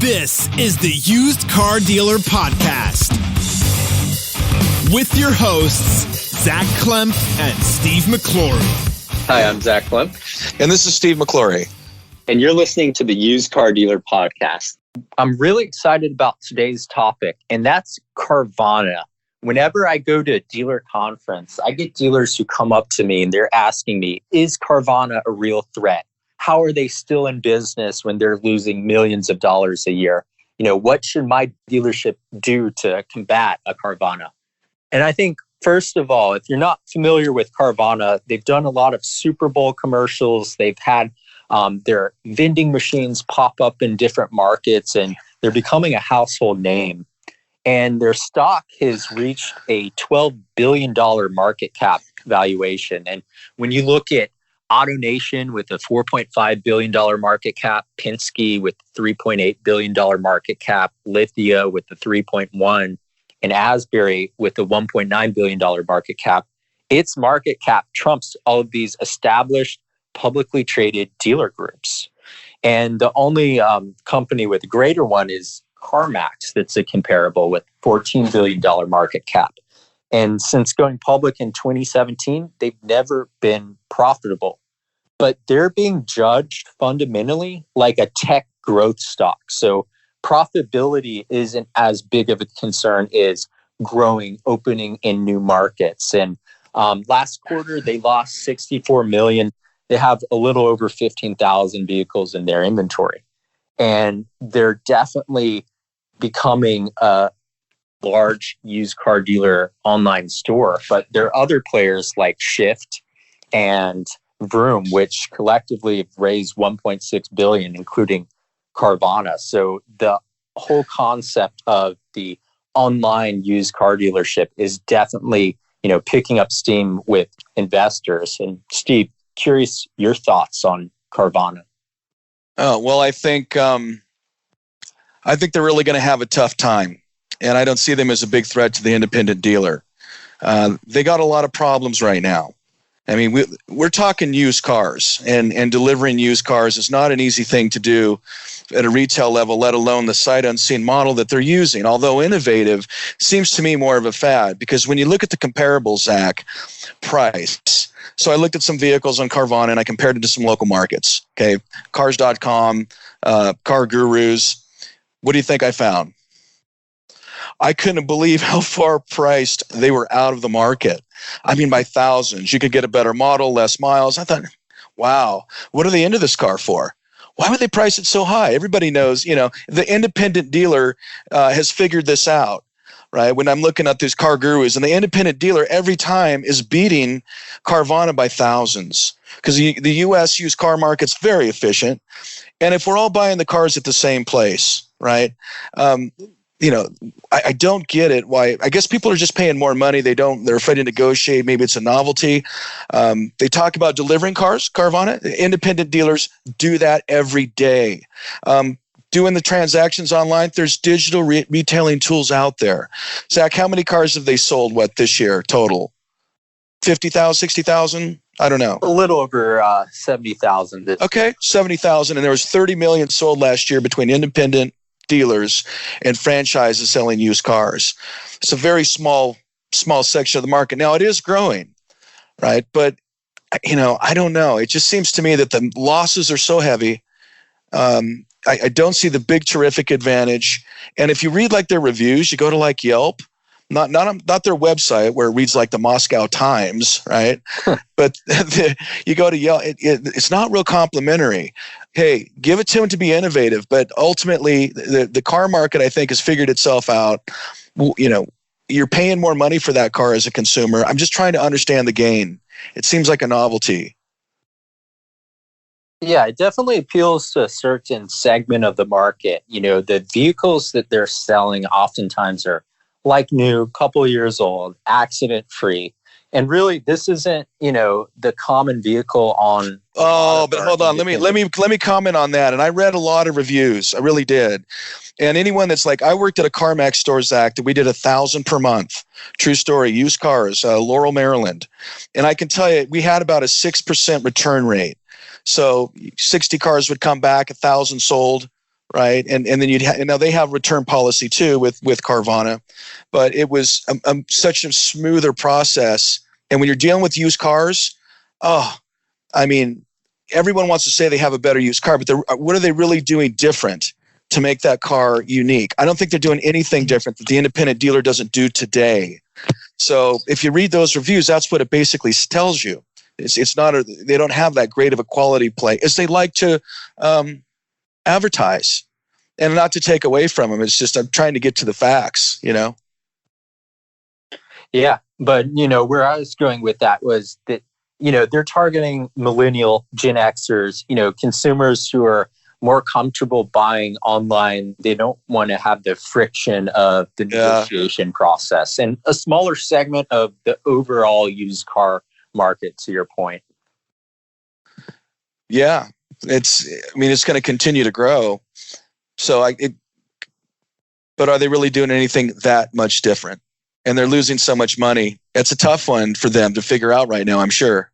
This is the Used Car Dealer Podcast with your hosts, Zach Klempf and Steve McClory. Hi, I'm Zach Klempf. And this is Steve McClory. And you're listening to the Used Car Dealer Podcast. I'm really excited about today's topic, and that's Carvana. Whenever I go to a dealer conference, I get dealers who come up to me and they're asking me, is Carvana a real threat? How are they still in business when they're losing millions of dollars a year? You know, what should my dealership do to combat a Carvana? And I think, first of all, if you're not familiar with Carvana, they've done a lot of Super Bowl commercials. They've had their vending machines pop up in different markets, and they're becoming a household name. And their stock has reached a $12 billion market cap valuation. And when you look at AutoNation with a $4.5 billion market cap, Penske with $3.8 billion market cap, Lithia with the 3.1, and Asbury with the $1.9 billion market cap, its market cap trumps all of these established publicly traded dealer groups. And the only company with a greater one is CarMax that's a comparable with $14 billion market cap. And since going public in 2017, they've never been profitable. But they're being judged fundamentally like a tech growth stock. So profitability isn't as big of a concern as growing, opening in new markets. And last quarter, they lost $64 million. They have a little over 15,000 vehicles in their inventory. And they're definitely becoming a large used car dealer online store. But there are other players like Shift and Vroom, which collectively have raised $1.6 billion, including Carvana. So the whole concept of the online used car dealership is definitely, picking up steam with investors. And Steve, curious your thoughts on Carvana. Oh, well, I think they're really going to have a tough time, and I don't see them as a big threat to the independent dealer. They got a lot of problems right now. I mean, we're talking used cars, and delivering used cars is not an easy thing to do at a retail level, let alone the sight unseen model that they're using. Although innovative, seems to me more of a fad, because when you look at the comparables, Zach, price. So I looked at some vehicles on Carvana and I compared it to some local markets. Okay, Cars.com, Car Gurus. What do you think I found? I couldn't believe how far priced they were out of the market. I mean, by thousands. You could get a better model, less miles. I thought, wow, what are they into this car for? Why would they price it so high? Everybody knows, the independent dealer has figured this out, right? When I'm looking at these Car Gurus, and the independent dealer every time is beating Carvana by thousands, because the U.S. used car market's very efficient. And if we're all buying the cars at the same place, right? I don't get it. Why? I guess people are just paying more money. They're afraid to negotiate. Maybe it's a novelty. They talk about delivering cars, Carvana. Independent dealers do that every day. Doing the transactions online, there's digital retailing tools out there. Zach, how many cars have they sold, this year total? 50,000, 60,000? I don't know. A little over 70,000. Okay, 70,000. And there was 30 million sold last year between independent dealers and franchises selling used cars. It's a very small section of the market. Now it is growing, right? But I don't know. It just seems to me that the losses are so heavy. I don't see the big terrific advantage. And if you read their reviews, you go to Yelp, not their website where it reads like the Moscow Times, right? But you go to Yelp, it's not real complimentary. Hey, give it to them to be innovative, but ultimately the car market, I think, has figured itself out. You're paying more money for that car as a consumer. I'm just trying to understand the gain. It seems like a novelty. Yeah, it definitely appeals to a certain segment of the market. The vehicles that they're selling oftentimes are like new, couple of years old, accident free. And really, this isn't, the common vehicle on. Oh, but hold on. Let me comment on that. And I read a lot of reviews. I really did. And anyone that's I worked at a CarMax store, Zach, that we did 1,000 per month. True story. Used cars, Laurel, Maryland. And I can tell you, we had about a 6% return rate. So 60 cars would come back, 1,000 sold, right? And then now they have return policy too with Carvana, but it was such a smoother process. And when you're dealing with used cars, I mean, everyone wants to say they have a better used car, but what are they really doing different to make that car unique? I don't think they're doing anything different that the independent dealer doesn't do today. So if you read those reviews, that's what it basically tells you. It's not they don't have that great of a quality play as they like to advertise, and not to take away from them. It's just I'm trying to get to the facts, Yeah, but where I was going with that was that they're targeting millennial Gen Xers, consumers who are more comfortable buying online. They don't want to have the friction of the negotiation process, and a smaller segment of the overall used car market, to your point. Yeah, it's going to continue to grow. So but are they really doing anything that much different? And they're losing so much money. It's a tough one for them to figure out right now, I'm sure.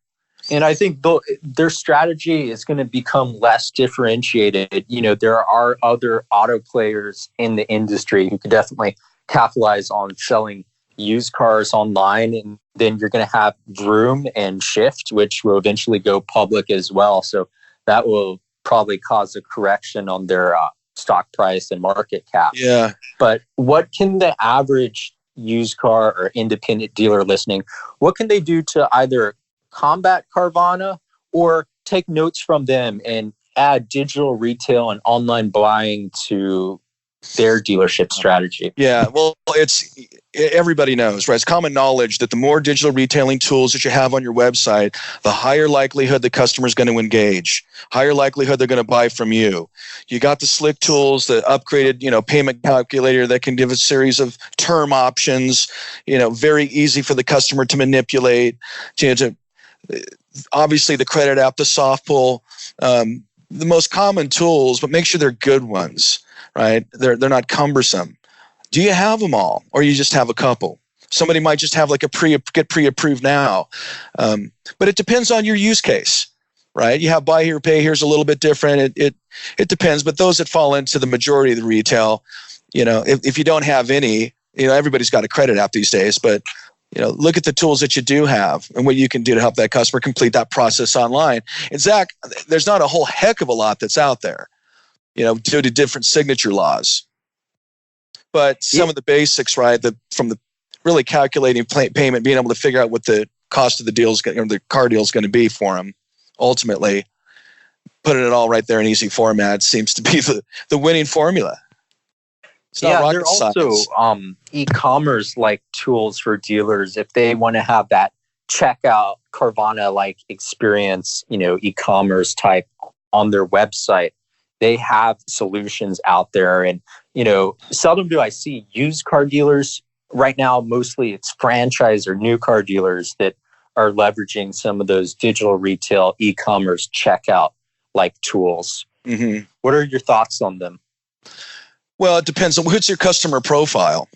And I think their strategy is going to become less differentiated. There are other auto players in the industry who could definitely capitalize on selling used cars online. And then you're going to have Vroom and Shift, which will eventually go public as well. So that will probably cause a correction on their stock price and market cap. Yeah. But what can the average used car or independent dealer listening, what can they do to either combat Carvana or take notes from them and add digital retail and online buying to their dealership strategy? Yeah, well, everybody knows, right? It's common knowledge that the more digital retailing tools that you have on your website, the higher likelihood the customer is going to engage, higher likelihood they're going to buy from you. You got the slick tools, the upgraded, payment calculator that can give a series of term options, very easy for the customer to manipulate. Obviously, the credit app, the soft pull, the most common tools, but make sure they're good ones. Right? They're not cumbersome. Do you have them all, or you just have a couple? Somebody might just have like get pre-approved now, but it depends on your use case, right? You have buy here, pay here is a little bit different. It depends, but those that fall into the majority of the retail, if you don't have any, everybody's got a credit app these days, but look at the tools that you do have and what you can do to help that customer complete that process online. And Zach, there's not a whole heck of a lot that's out there. Due to different signature laws. But some of the basics, right, from the really calculating payment, being able to figure out what the cost of the deal or the car deal is going to be for them, ultimately, putting it all right there in easy format seems to be the winning formula. It's not rocket science. There are also e-commerce like tools for dealers if they want to have that checkout Carvana like experience, e-commerce type on their website. They have solutions out there. And, seldom do I see used car dealers right now. Mostly it's franchise or new car dealers that are leveraging some of those digital retail e-commerce checkout like tools. Mm-hmm. What are your thoughts on them? Well, it depends on what's your customer profile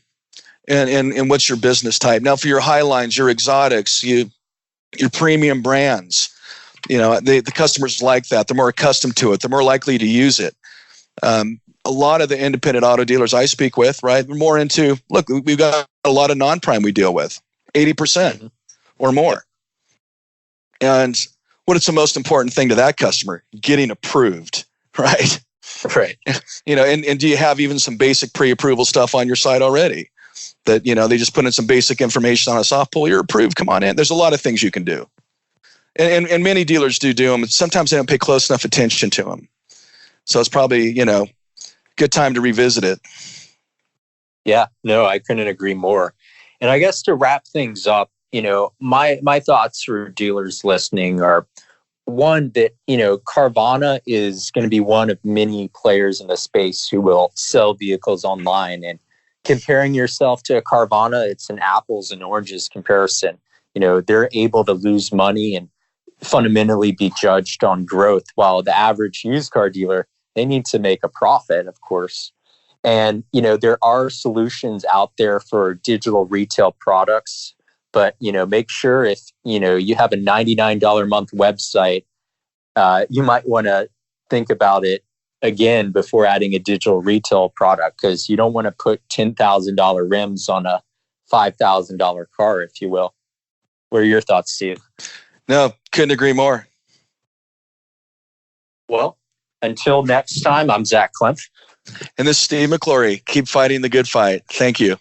and what's your business type. Now, for your Highlines, your exotics, your premium brands, the customers like that. They're more accustomed to it. They're more likely to use it. A lot of the independent auto dealers I speak with, right, they're more into, look, we've got a lot of non-prime we deal with, 80% or more. And what is the most important thing to that customer? Getting approved, right? Right. And do you have even some basic pre-approval stuff on your site already? That, they just put in some basic information on a soft pull, you're approved, come on in. There's a lot of things you can do. And many dealers do them. Sometimes they don't pay close enough attention to them. So it's probably, good time to revisit it. Yeah, no, I couldn't agree more. And I guess to wrap things up, my thoughts for dealers listening are one that, Carvana is going to be one of many players in the space who will sell vehicles online. And comparing yourself to a Carvana, it's an apples and oranges comparison. They're able to lose money and fundamentally be judged on growth, while the average used car dealer, they need to make a profit, of course. And, there are solutions out there for digital retail products, but, make sure if, you have a $99 a month website, you might want to think about it again before adding a digital retail product, because you don't want to put $10,000 rims on a $5,000 car, if you will. What are your thoughts, Steve? No, couldn't agree more. Well, until next time, I'm Zach Klempf. And this is Steve McClory. Keep fighting the good fight. Thank you.